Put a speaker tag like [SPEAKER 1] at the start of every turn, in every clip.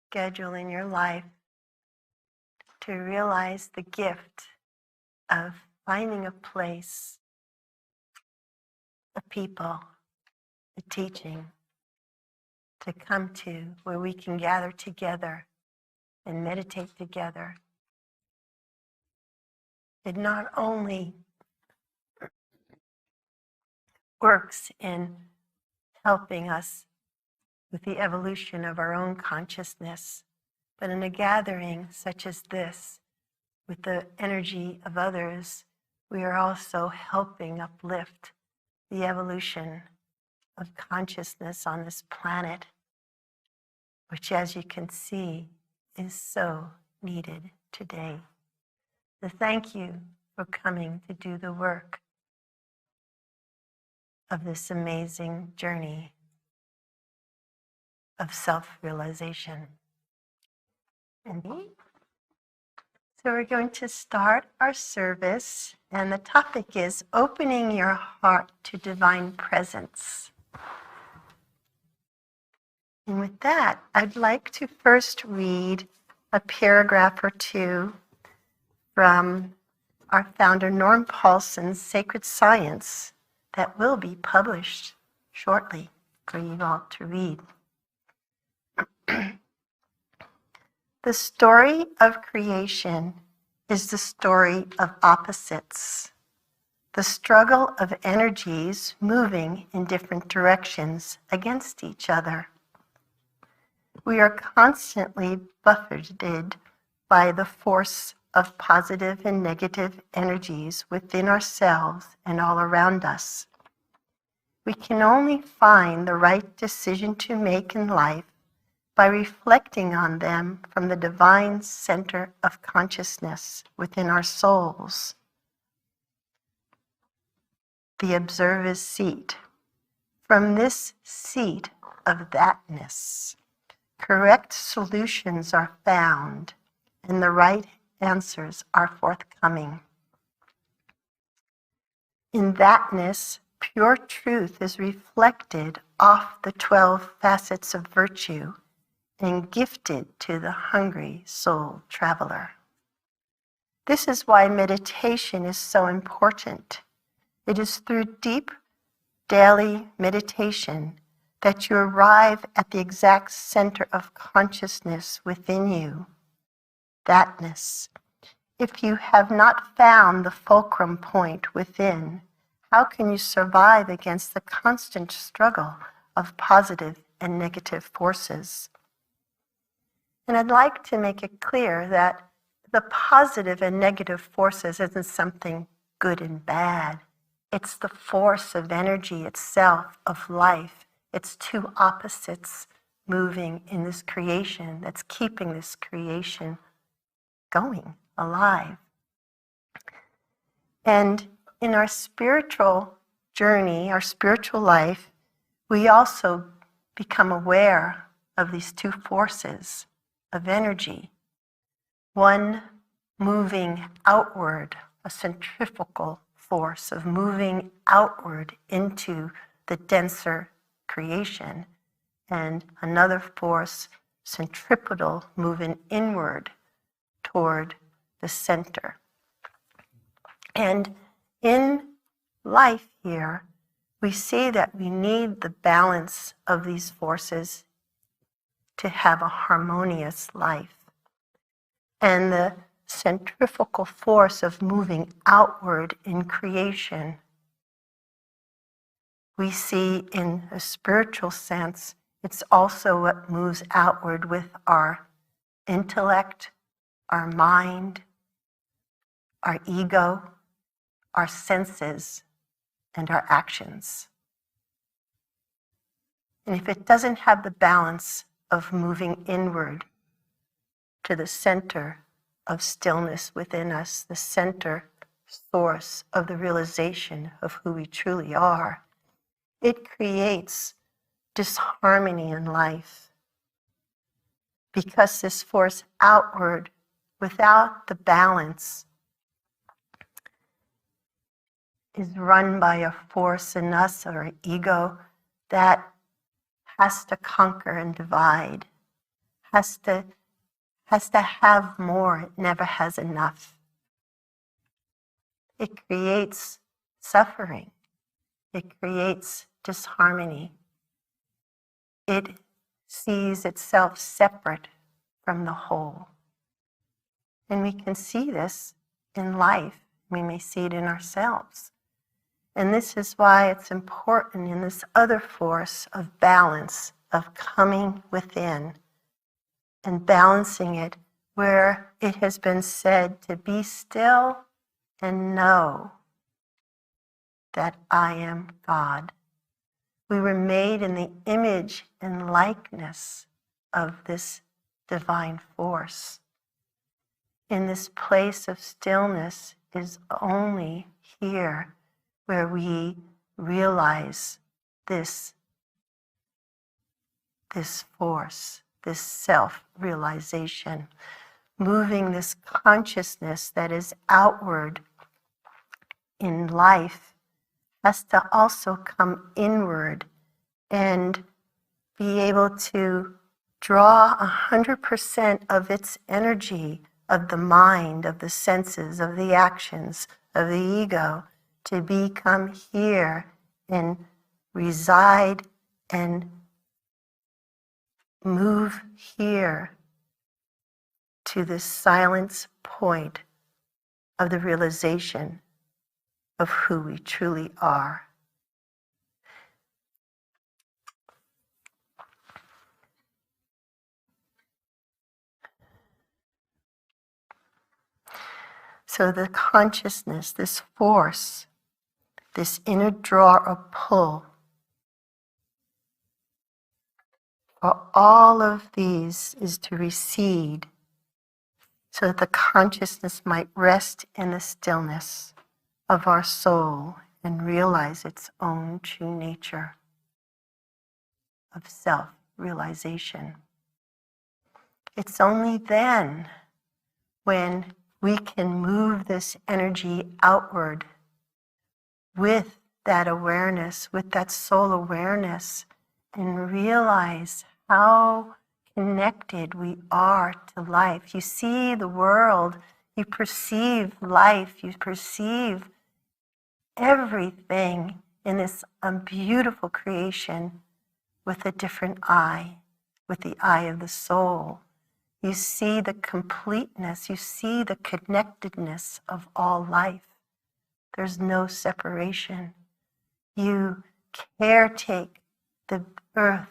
[SPEAKER 1] schedule in your life to realize the gift of finding a place, a people, a teaching to come to where we can gather together and meditate together. It not only works in helping us with the evolution of our own consciousness, but in a gathering such as this, with the energy of others, we are also helping uplift the evolution of consciousness on this planet, which, as you can see, is so needed today. So thank you for coming to do the work of this amazing journey of self-realization. Indeed. So we're going to start our service, and the topic is opening your heart to divine presence. And with that, I'd like to first read a paragraph or two from our founder Norm Paulsen's Sacred Science that will be published shortly for you all to read. The story of creation is the story of opposites, the struggle of energies moving in different directions against each other. We are constantly buffeted by the force of positive and negative energies within ourselves and all around us. We can only find the right decision to make in life by reflecting on them from the divine center of consciousness within our souls, the observer's seat. From this seat of thatness, correct solutions are found and the right answers are forthcoming. In thatness, pure truth is reflected off the 12 facets of virtue and gifted to the hungry soul traveler. This is why meditation is so important. It is through deep daily meditation that you arrive at the exact center of consciousness within you, thatness. If you have not found the fulcrum point within, how can you survive against the constant struggle of positive and negative forces? And I'd like to make it clear that the positive and negative forces isn't something good and bad. It's the force of energy itself, of life. It's two opposites moving in this creation that's keeping this creation going, alive. And in our spiritual journey, our spiritual life, we also become aware of these two forces of energy. One moving outward, a centrifugal force of moving outward into the denser creation, and another force, centripetal, moving inward toward the center. And in life here, we see that we need the balance of these forces to have a harmonious life. And the centrifugal force of moving outward in creation, we see in a spiritual sense, it's also what moves outward with our intellect, our mind, our ego, our senses, and our actions. And if it doesn't have the balance of moving inward to the center of stillness within us, the center source of the realization of who we truly are, it creates disharmony in life. Because this force outward, without the balance, is run by a force in us or an ego that has to conquer and divide, has to have more. It never has enough. It creates suffering. It creates disharmony. It sees itself separate from the whole. And we can see this in life. We may see it in ourselves. And this is why it's important in this other force of balance, of coming within and balancing it where it has been said to be still and know that I am God. We were made in the image and likeness of this divine force. In this place of stillness is only here where we realize this force, this self-realization, moving this consciousness that is outward in life has to also come inward and be able to draw 100% of its energy, of the mind, of the senses, of the actions, of the ego, to become here and reside and move here to this silence point of the realization of who we truly are. So the consciousness, this force, this inner draw or pull, for all of these is to recede so that the consciousness might rest in the stillness of our soul and realize its own true nature of self-realization. It's only then when we can move this energy outward with that awareness, with that soul awareness, and realize how connected we are to life. You see the world, you perceive life, you perceive everything in this beautiful creation with a different eye, with the eye of the soul. You see the completeness, you see the connectedness of all life. There's no separation. You caretake the earth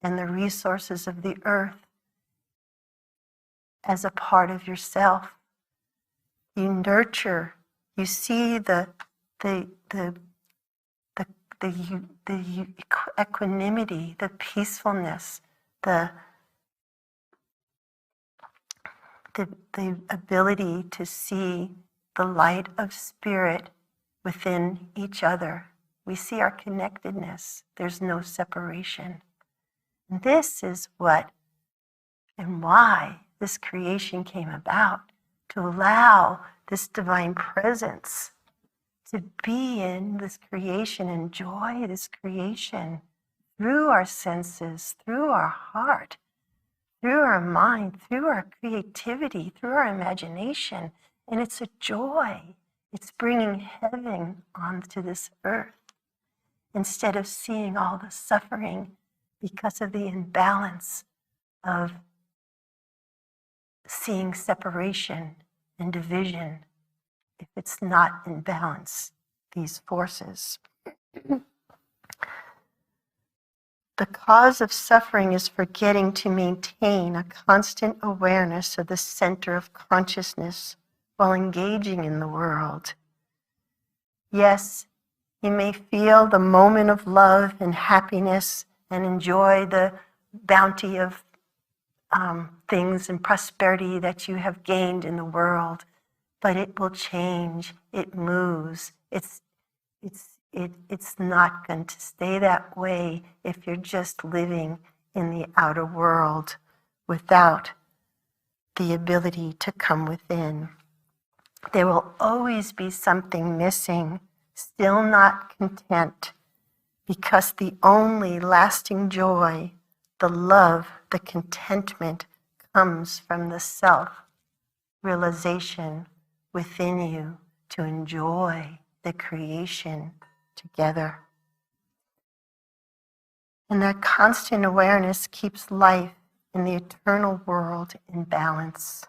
[SPEAKER 1] and the resources of the earth as a part of yourself. You nurture, you see the equanimity, the peacefulness, the ability to see the light of spirit within each other. We see our connectedness. There's no separation. And this is what and why this creation came about, to allow this divine presence to be in this creation, enjoy this creation through our senses, through our heart, through our mind, through our creativity, through our imagination. And it's a joy. It's bringing heaven onto this earth instead of seeing all the suffering because of the imbalance of seeing separation and division if it's not in balance, these forces. The cause of suffering is forgetting to maintain a constant awareness of the center of consciousness while engaging in the world. Yes, you may feel the moment of love and happiness and enjoy the bounty of things and prosperity that you have gained in the world, but it will change. It moves. It's not going to stay that way if you're just living in the outer world without the ability to come within. There will always be something missing, still not content, because the only lasting joy, the love, the contentment comes from the self-realization within you to enjoy the creation together. And that constant awareness keeps life in the eternal world in balance.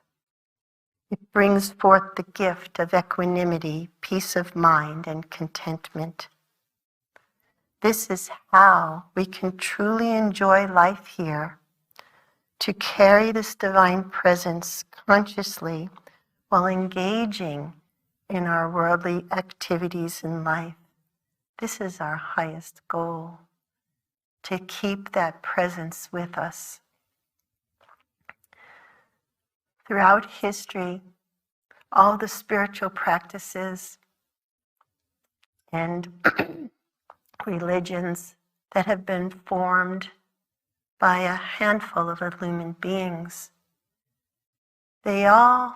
[SPEAKER 1] It brings forth the gift of equanimity, peace of mind, and contentment. This is how we can truly enjoy life here, to carry this divine presence consciously while engaging in our worldly activities in life. This is our highest goal, to keep that presence with us. Throughout history, all the spiritual practices and religions that have been formed by a handful of illumined beings, they all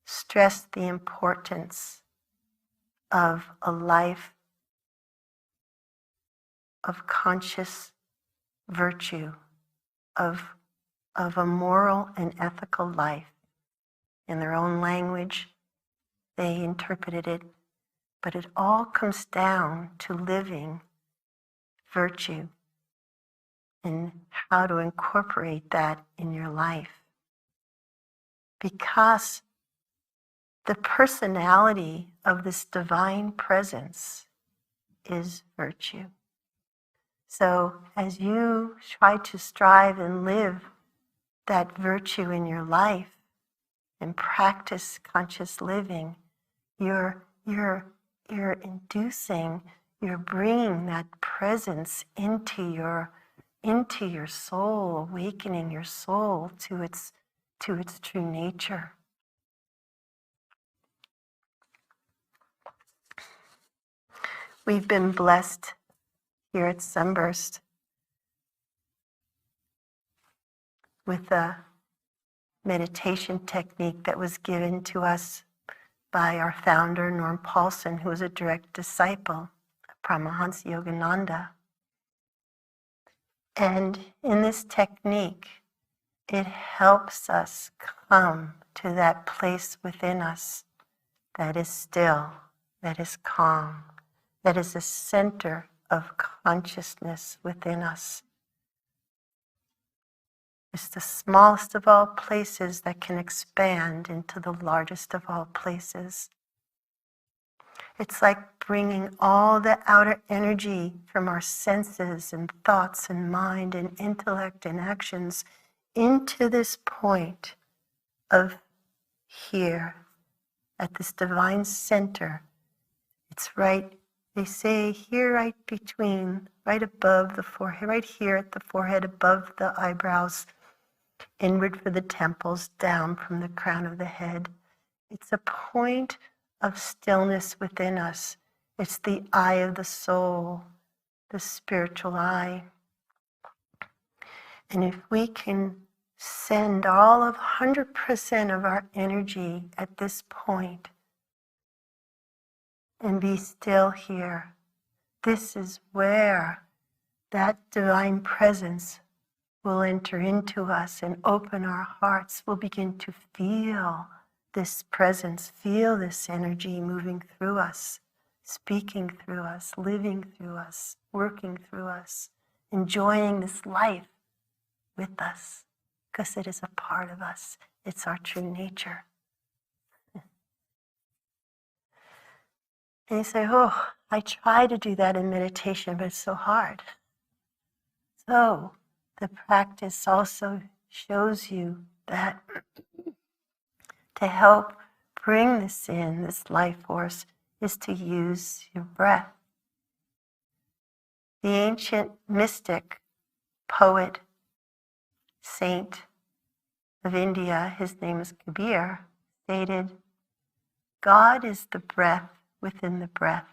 [SPEAKER 1] stress the importance of a life of conscious virtue, of a moral and ethical life. In their own language, they interpreted it, but it all comes down to living virtue and how to incorporate that in your life. Because the personality of this divine presence is virtue. So as you try to strive and live that virtue in your life and practice conscious living, you're inducing, you're bringing that presence into your soul, awakening your soul to its true nature. We've been blessed here at Sunburst with a meditation technique that was given to us by our founder, Norm Paulsen, who was a direct disciple of Paramahansa Yogananda. And in this technique, it helps us come to that place within us that is still, that is calm, that is a center of consciousness within us. It's the smallest of all places that can expand into the largest of all places. It's like bringing all the outer energy from our senses and thoughts and mind and intellect and actions into this point of here, at this divine center. It's right, they say here, right between, right above the forehead, right here at the forehead, above the eyebrows, inward for the temples, down from the crown of the head. It's a point of stillness within us. It's the eye of the soul, the spiritual eye. And if we can send all of 100% of our energy at this point and be still here, this is where that divine presence will enter into us and open our hearts. We'll begin to feel this presence, feel this energy moving through us, speaking through us, living through us, working through us, enjoying this life with us, because it is a part of us. It's our true nature. And you say, oh, I try to do that in meditation, but it's so hard. So the practice also shows you that to help bring this in, this life force, is to use your breath. The ancient mystic, poet, saint of India, his name is Kabir, stated, God is the breath within the breath.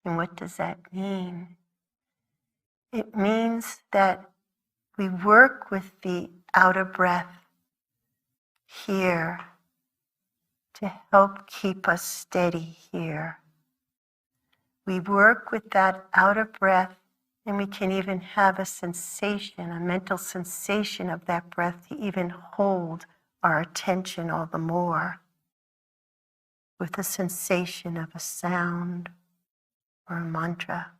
[SPEAKER 1] And what does that mean? It means that we work with the outer breath here to help keep us steady here. We work with that outer breath And we can even have a sensation, a mental sensation of that breath to even hold our attention all the more with the sensation of a sound or a mantra.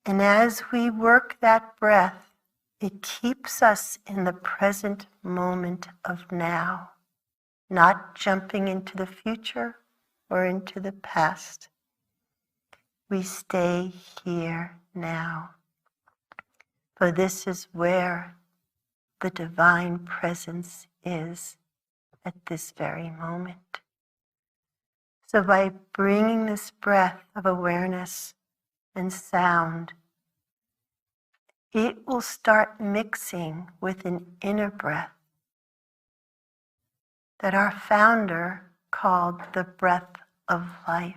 [SPEAKER 1] And as we work that breath, it keeps us in the present moment of now, not jumping into the future or into the past. We stay here now. For this is where the divine presence is at this very moment. So by bringing this breath of awareness and sound, it will start mixing with an inner breath that our founder called the breath of life,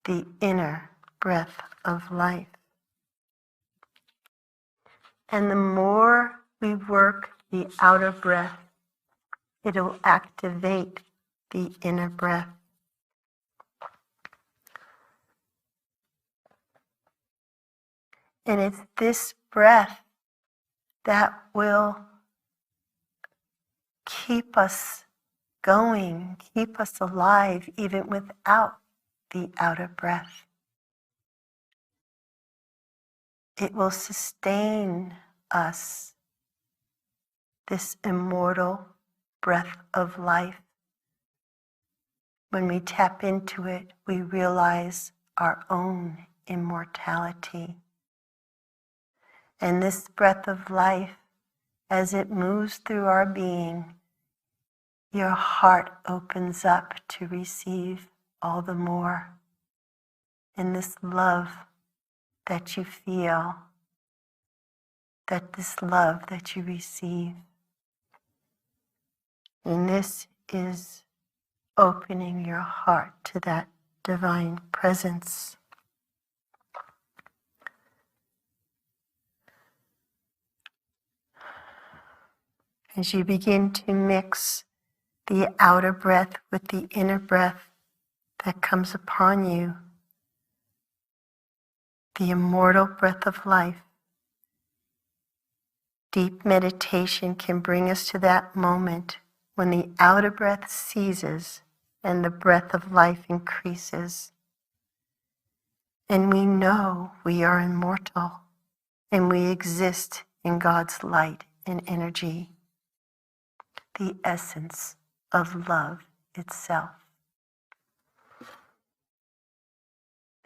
[SPEAKER 1] the inner breath of life. And the more we work the outer breath, it'll activate the inner breath. And it's this breath that will keep us going, keep us alive even without the outer breath. It will sustain us, this immortal breath of life. When we tap into it, we realize our own immortality. And this breath of life, as it moves through our being, your heart opens up to receive all the more. And this love that you feel, this love that you receive. And this is opening your heart to that divine presence. As you begin to mix the outer breath with the inner breath that comes upon you, the immortal breath of life, deep meditation can bring us to that moment when the outer breath ceases and the breath of life increases. And we know we are immortal and we exist in God's light and energy, the essence of love itself.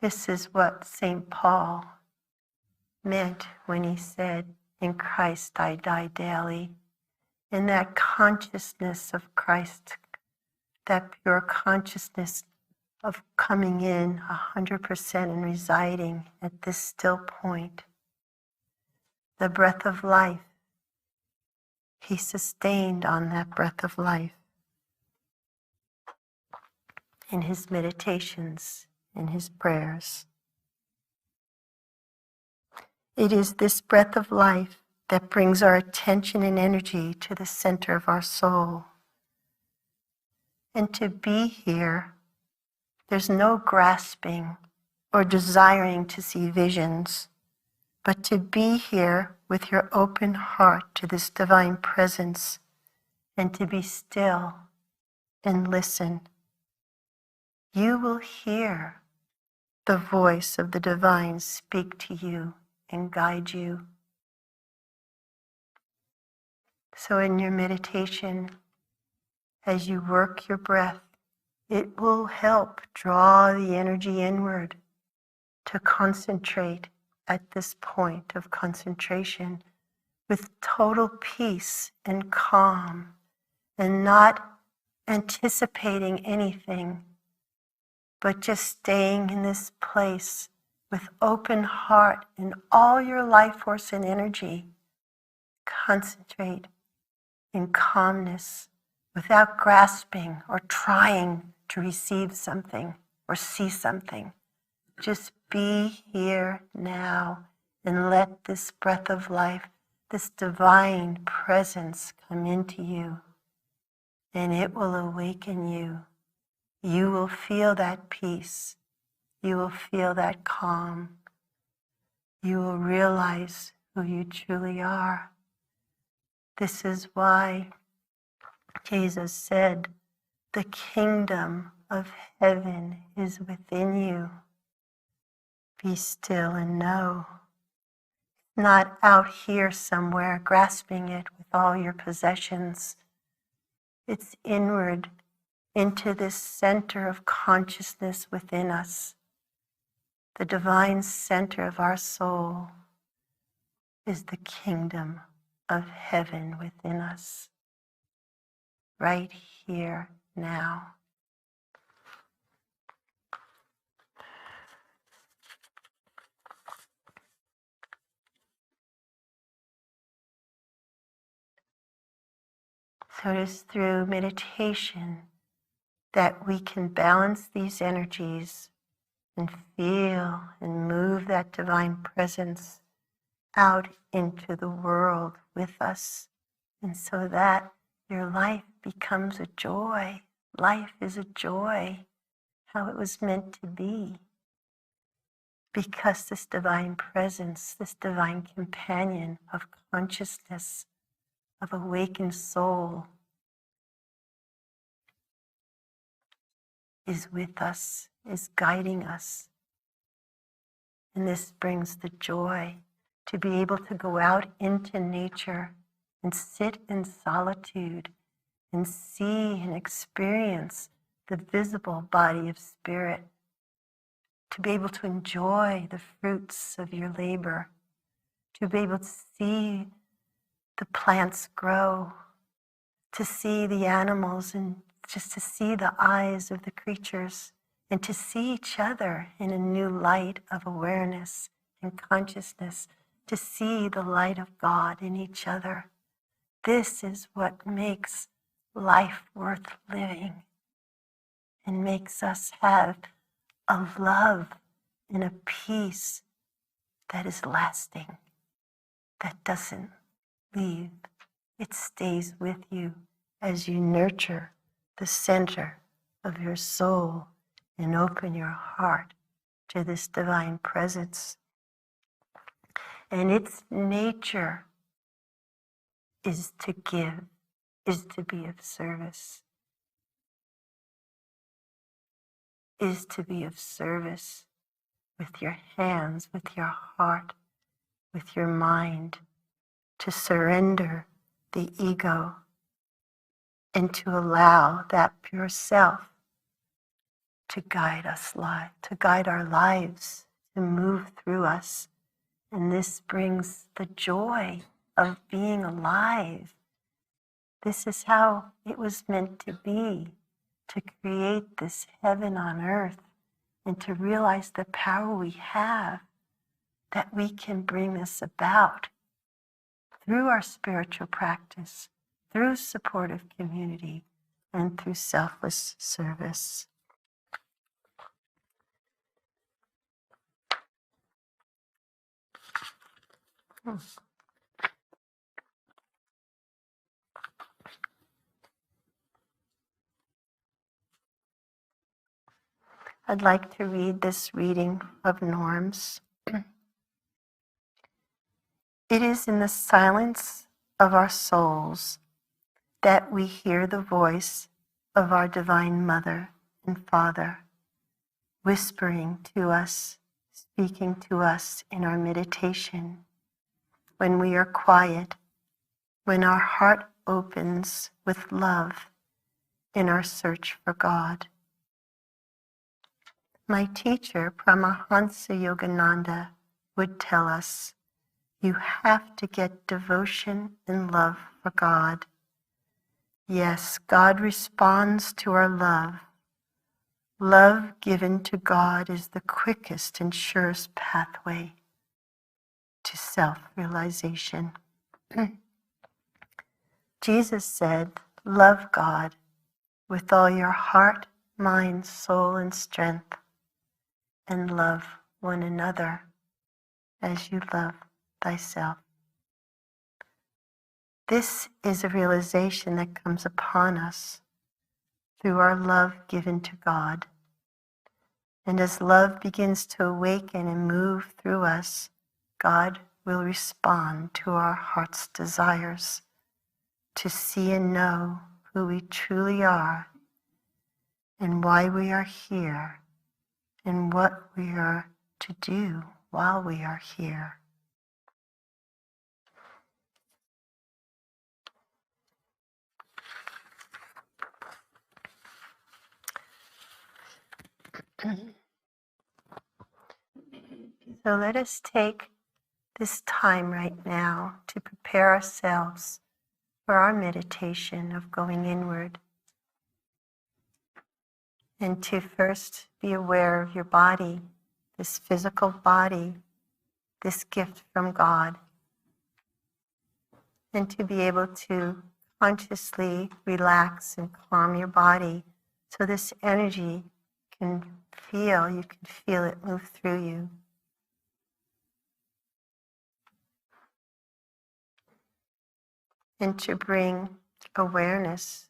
[SPEAKER 1] This is what St. Paul meant when he said, "In Christ I die daily." In that consciousness of Christ, that pure consciousness of coming in 100% and residing at this still point, the breath of life, he sustained on that breath of life in his meditations, in his prayers. It is this breath of life that brings our attention and energy to the center of our soul. And to be here, there's no grasping or desiring to see visions, but to be here with your open heart to this divine presence and to be still and listen. You will hear the voice of the divine speak to you and guide you. So in your meditation, as you work your breath, it will help draw the energy inward to concentrate at this point of concentration with total peace and calm and not anticipating anything, but just staying in this place with open heart and all your life force and energy. Concentrate in calmness without grasping or trying to receive something or see something. Just be here now and let this breath of life, this divine presence come into you, and it will awaken you. You will feel that peace. you will feel that calm. You will realize who you truly are. This is why Jesus said, the kingdom of heaven is within you. Be still and know. Not out here somewhere grasping it with all your possessions. It's inward into this center of consciousness within us. The divine center of our soul is the kingdom of heaven within us. Right here now. So it is through meditation that we can balance these energies and feel and move that divine presence out into the world with us. And so that your life becomes a joy. Life is a joy, how it was meant to be. Because this divine presence, this divine companion of consciousness, of awakened soul, is with us, is guiding us. And this brings the joy to be able to go out into nature and sit in solitude and see and experience the visible body of spirit, to be able to enjoy the fruits of your labor, to be able to see the plants grow, to see the animals and just to see the eyes of the creatures and to see each other in a new light of awareness and consciousness, to see the light of God in each other. This is what makes life worth living and makes us have a love and a peace that is lasting, that doesn't leave. It stays with you as you nurture the center of your soul and open your heart to this divine presence. And its nature is to give, is to be of service, is to be of service with your hands, with your heart, with your mind, to surrender the ego and to allow that pure self to guide us, to guide our lives, to move through us. And this brings the joy of being alive. This is how it was meant to be, to create this heaven on earth and to realize the power we have, that we can bring this about through our spiritual practice, through supportive community, and through selfless service. I'd like to read this reading of norms. It is in the silence of our souls that we hear the voice of our Divine Mother and Father, whispering to us, speaking to us in our meditation. When we are quiet, when our heart opens with love in our search for God. My teacher, Paramahansa Yogananda, would tell us, you have to get devotion and love for God. Yes, God responds to our love. Love given to God is the quickest and surest pathway to self-realization. Jesus said, love God with all your heart, mind, soul, and strength, and love one another as you love thyself. This is a realization that comes upon us through our love given to God. And as love begins to awaken and move through us, God will respond to our heart's desires to see and know who we truly are and why we are here and what we are to do while we are here. So let us take this time right now to prepare ourselves for our meditation of going inward, and to first be aware of your body, this physical body, this gift from God, and to be able to consciously relax and calm your body so this energy you can feel it move through you. And to bring awareness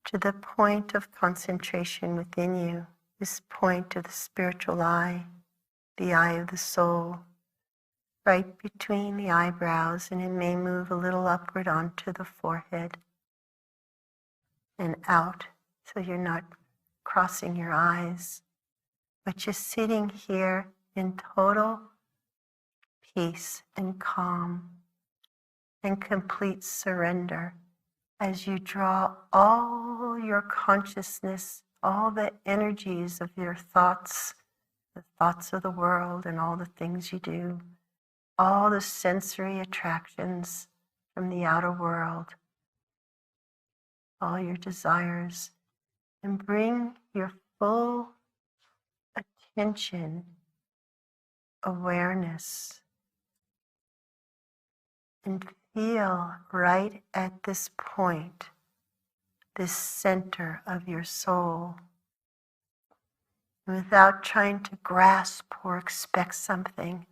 [SPEAKER 1] to the point of concentration within you, this point of the spiritual eye, the eye of the soul, right between the eyebrows, and it may move a little upward onto the forehead and out, so you're not crossing your eyes, but just sitting here in total peace and calm and complete surrender as you draw all your consciousness, all the energies of your thoughts, the thoughts of the world and all the things you do, all the sensory attractions from the outer world, all your desires, and bring your full attention, awareness, and feel right at this point, this center of your soul, without trying to grasp or expect something.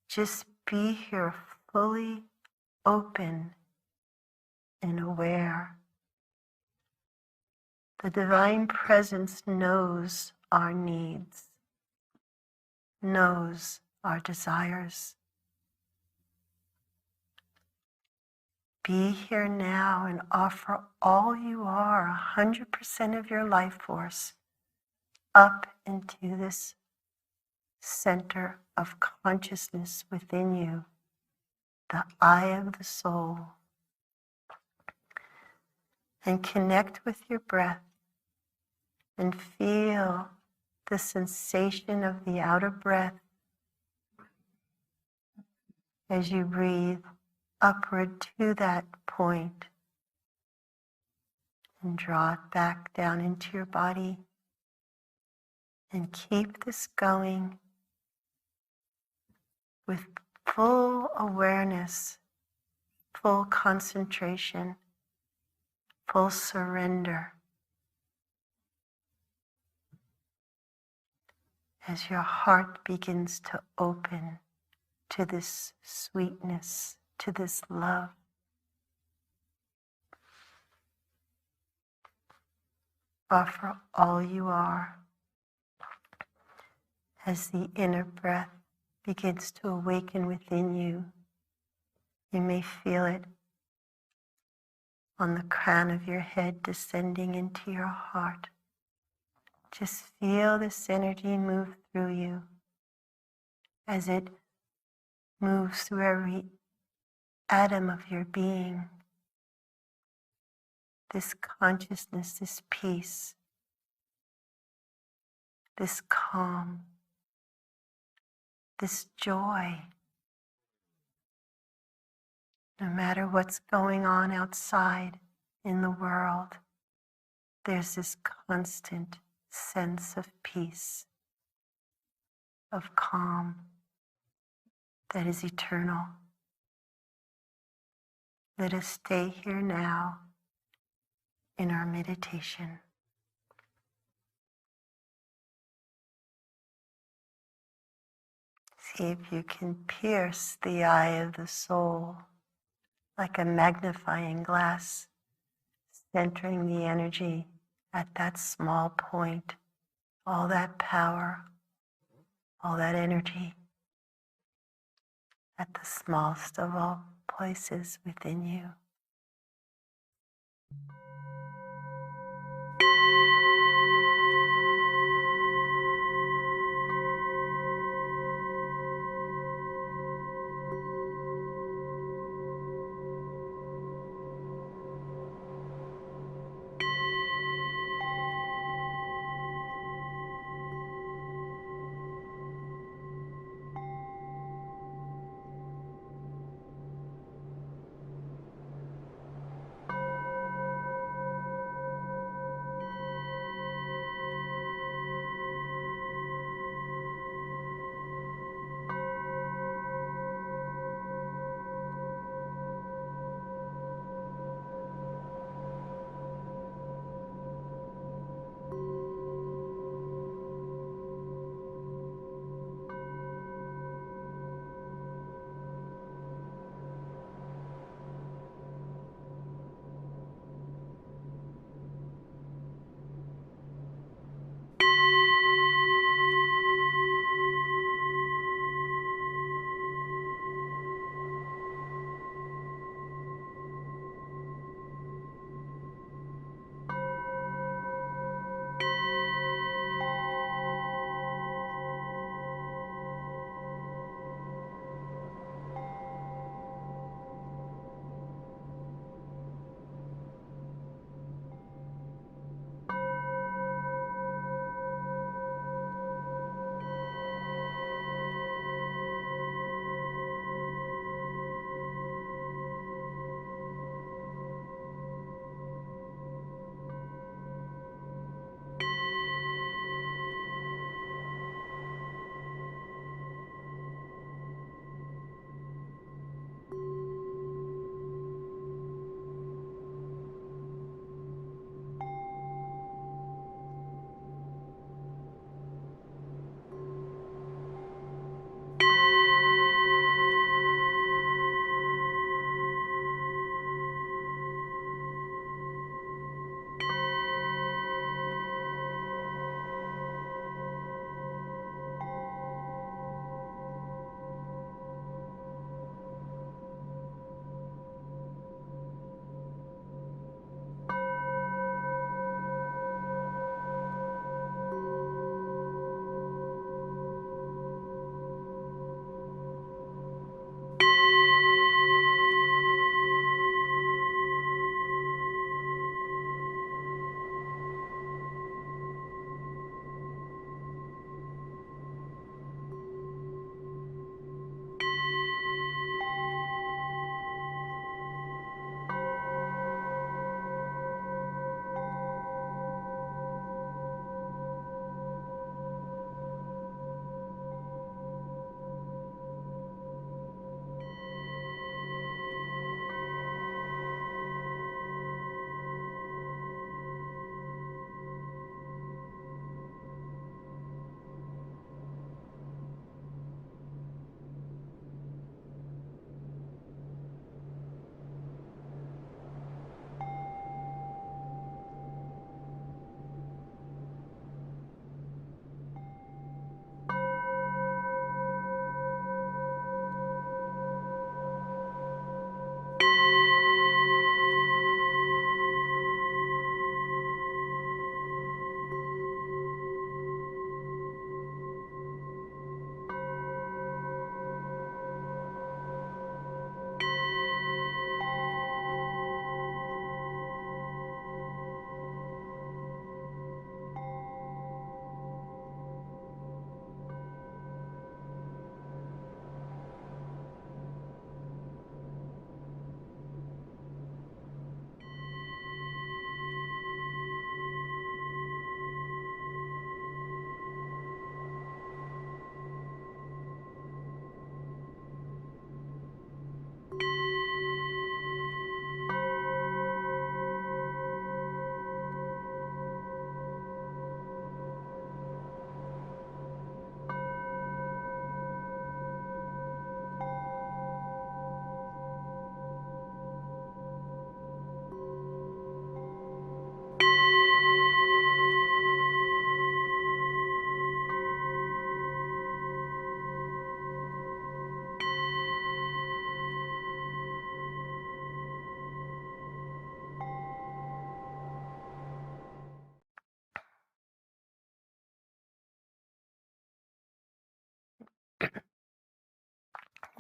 [SPEAKER 1] Just be here fully open and aware. The Divine Presence knows our needs, knows our desires. Be here now and offer all you are, 100% of your life force, up into this center of consciousness within you, the eye of the soul. And connect with your breath and feel the sensation of the outer breath as you breathe upward to that point, and draw it back down into your body, and keep this going with full awareness, full concentration, full surrender, as your heart begins to open to this sweetness, to this love. Offer all you are as the inner breath begins to awaken within you. You may feel it on the crown of your head descending into your heart. Just feel this energy move through you as it moves through every atom of your being. This consciousness, this peace, this calm, this joy. No matter what's going on outside in the world, there's this constant sense of peace, of calm that is eternal. Let us stay here now in our meditation. See if you can pierce the eye of the soul like a magnifying glass, centering the energy at that small point all that power, all that energy at the smallest of all places within you.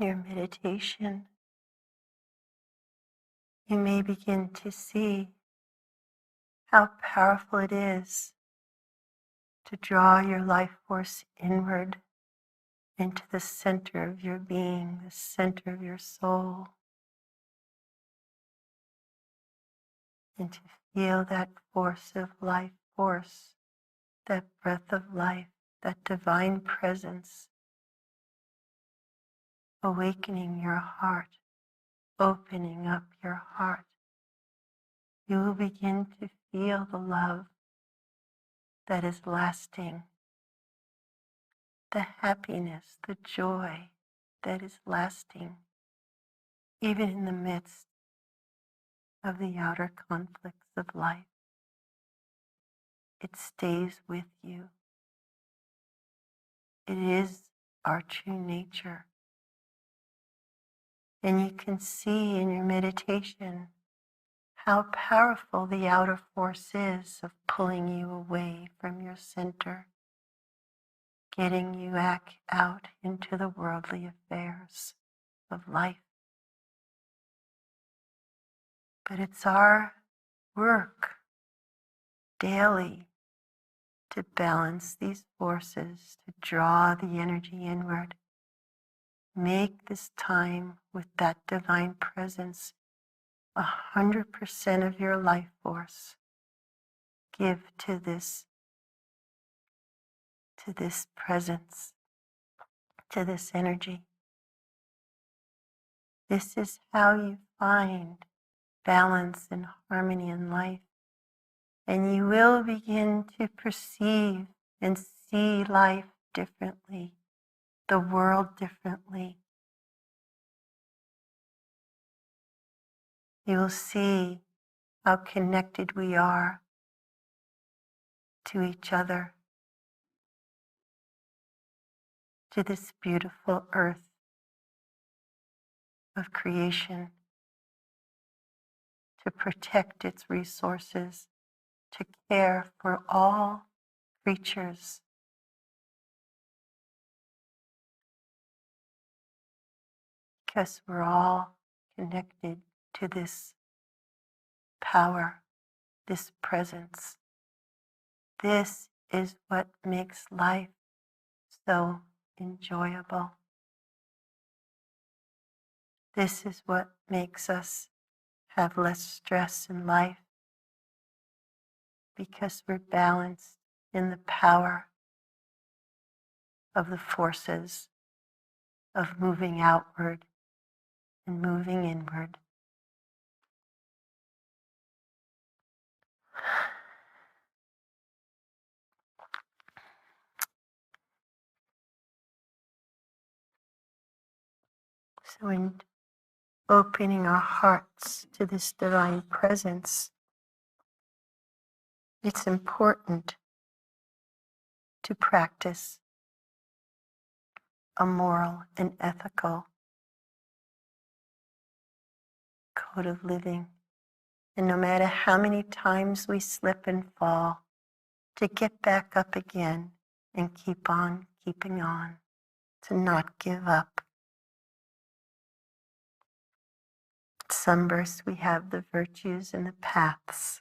[SPEAKER 1] your meditation, you may begin to see how powerful it is to draw your life force inward into the center of your being, the center of your soul, and to feel that force of life force, that breath of life, that divine presence awakening your heart, opening up your heart. You will begin to feel the love that is lasting, the happiness, the joy that is lasting, even in the midst of the outer conflicts of life. It stays with you. It is our true nature. And you can see in your meditation how powerful the outer force is of pulling you away from your center, getting you back out into the worldly affairs of life. But it's our work daily to balance these forces, to draw the energy inward. Make this time with that divine presence 100% of your life force. Give to this presence, to this energy. This is how you find balance and harmony in life. And you will begin to perceive and see life differently, the world differently. You will see how connected we are to each other, to this beautiful earth of creation, to protect its resources, to care for all creatures. Because we're all connected to this power, this presence. This is what makes life so enjoyable. This is what makes us have less stress in life, because we're balanced in the power of the forces of moving outward and moving inward. So in opening our hearts to this divine presence, it's important to practice a moral and ethical code of living. And no matter how many times we slip and fall, to get back up again and keep on keeping on, to not give up. At Sunburst, we have the virtues and the paths.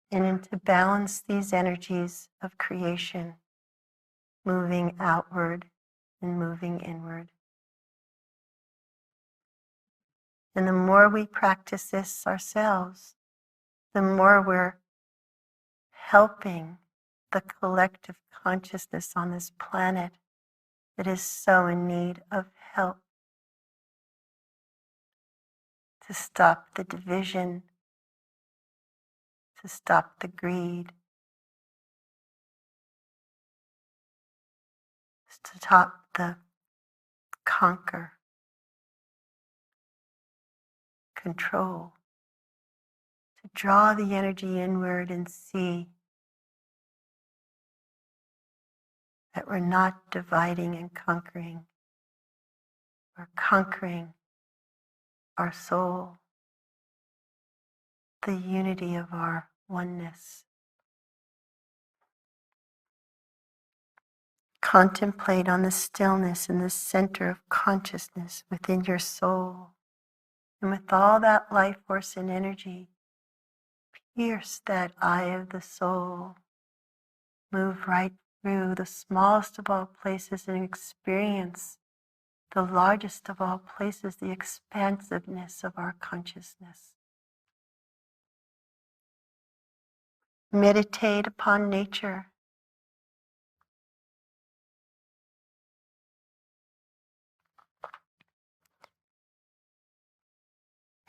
[SPEAKER 1] And to balance these energies of creation, moving outward and moving inward. And the more we practice this ourselves, the more we're helping the collective consciousness on this planet that is so in need of help, to stop the division, to stop the greed, to stop the conquer, control, to draw the energy inward and see that we're not dividing and conquering. We're conquering our soul, the unity of our oneness. Contemplate on the stillness in the center of consciousness within your soul. And with all that life force and energy, pierce that eye of the soul. Move right through the smallest of all places and experience the largest of all places, the expansiveness of our consciousness. Meditate upon nature.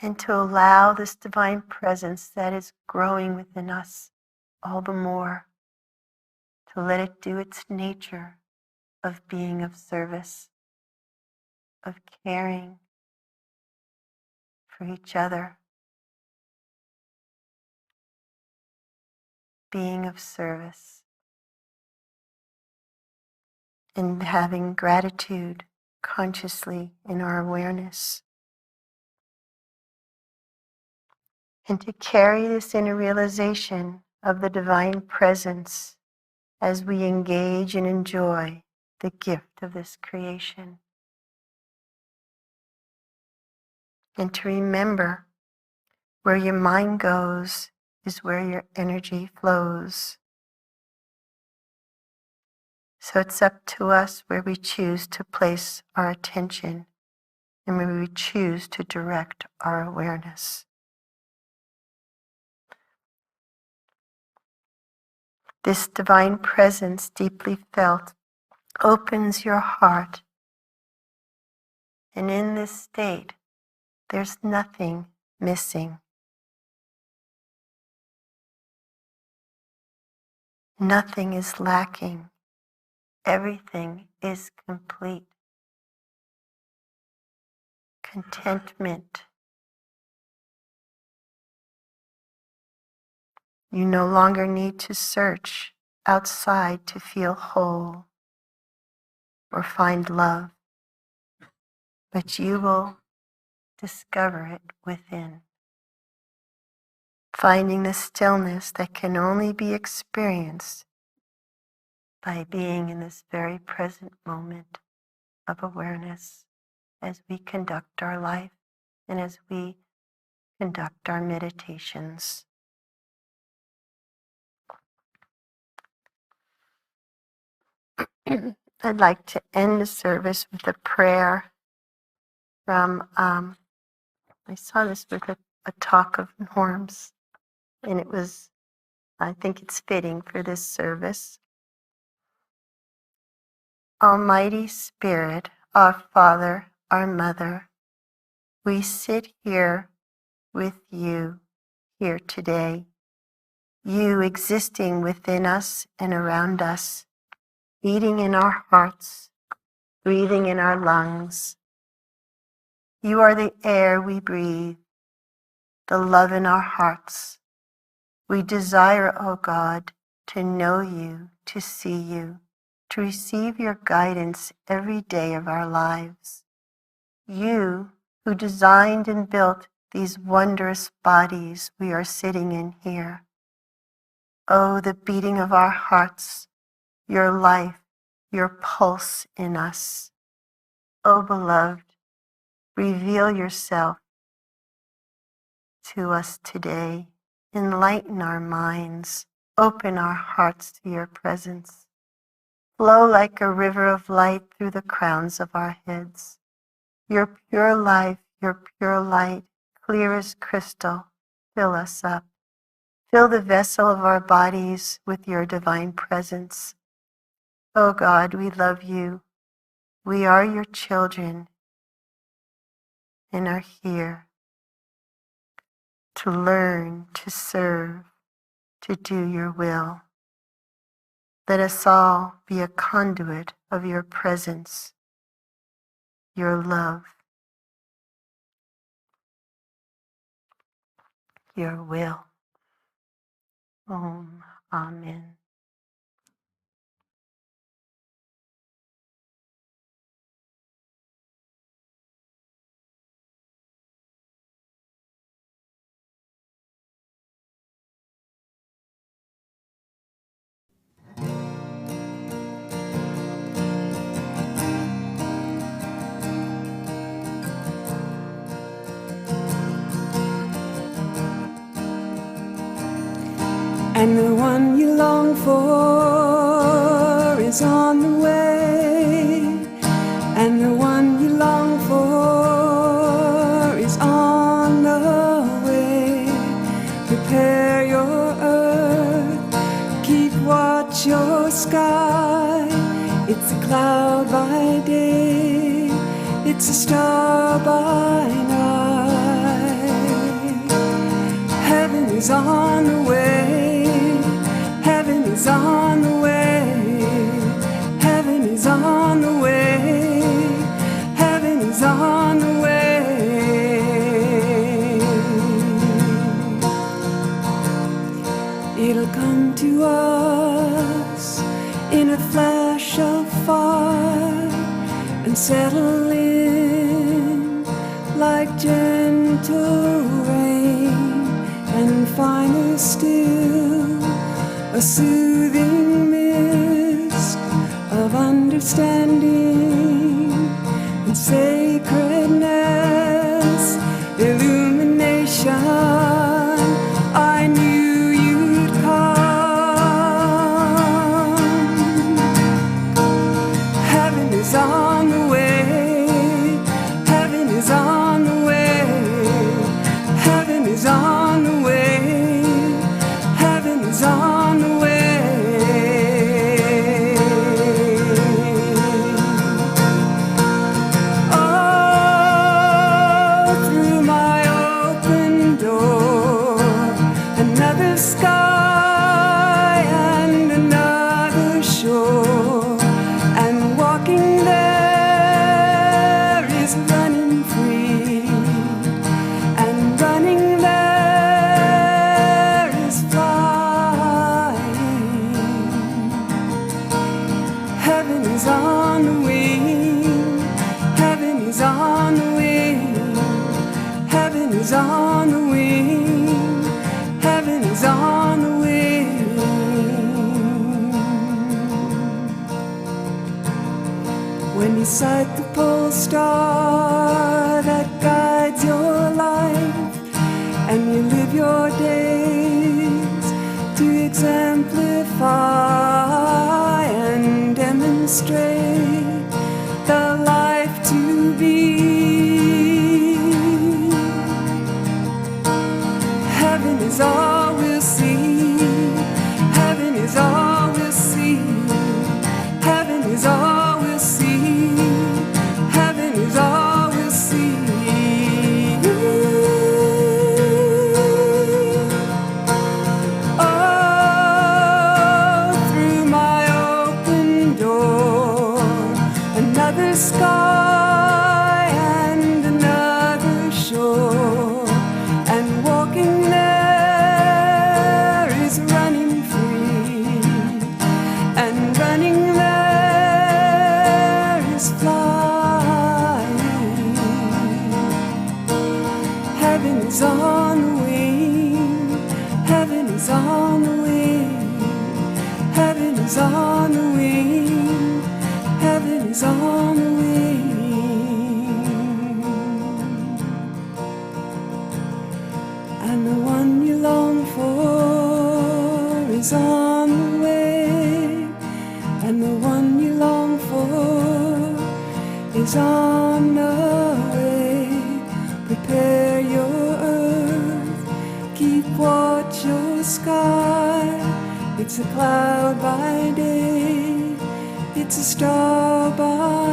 [SPEAKER 1] And to allow this divine presence that is growing within us all the more, to let it do its nature of being of service, of caring for each other, being of service, and having gratitude consciously in our awareness. And to carry this inner realization of the divine presence as we engage and enjoy the gift of this creation. And to remember, where your mind goes is where your energy flows. So it's up to us where we choose to place our attention and where we choose to direct our awareness. This divine presence, deeply felt, opens your heart. And in this state, there's nothing missing. Nothing is lacking. Everything is complete. Contentment. You no longer need to search outside to feel whole or find love, but you will discover it within, finding the stillness that can only be experienced by being in this very present moment of awareness as we conduct our life and as we conduct our meditations. I'd like to end the service with a prayer from, I saw this with a talk of Norm's, and it was, I think it's fitting for this service. Almighty Spirit, our Father, our Mother, we sit here with you here today, you existing within us and around us, beating in our hearts, breathing in our lungs. You are the air we breathe, the love in our hearts. We desire, O God, to know you, to see you, to receive your guidance every day of our lives. You who designed and built these wondrous bodies we are sitting in here. Oh, the beating of our hearts, your life, your pulse in us. Oh, beloved, reveal yourself to us today. Enlighten our minds. Open our hearts to your presence. Flow like a river of light through the crowns of our heads. Your pure life, your pure light, clear as crystal, fill us up. Fill the vessel of our bodies with your divine presence. Oh God, we love you. We are your children and are here to learn, to serve, to do your will. Let us all be a conduit of your presence, your love, your will. Om. Amen.
[SPEAKER 2] and the one you long for is on the way, and the one you long for is on the way. Prepare your earth, keep watch your sky. It's a cloud by day, it's a star by night. Heaven is on the way, heaven is on the way, heaven is on the way, heaven is on the way. It'll come to us in a flash of fire and settle in like gentle rain, and finer still, a soothing mist of understanding and sacredness, illumination. I knew you'd come. Heaven is on the way, heaven is on the way, heaven is on the way, heaven is on the way. Oh, through my open door, another sky and another shore, and walking there is running free, and running there is flying. Heaven is on the wing, heaven is on the wing, heaven is on the wing, heaven is on the wing. When you sight the pole star that guides your life, and you live your days to exemplify and demonstrate the life to be, heaven is all we'll see, heaven is all we'll see, heaven is all we'll see, heaven is all we'll see. Oh, through my open door, another sky and another shore, and walking there is running free, and running there is flying. Heaven is on the wing, heaven is on the wing, heaven is on the wing, heaven is on the wing. And the one you long for is on the way, and the one you long for is on the way. Prepare your earth, keep watch your sky. It's a cloud by day, it's a star by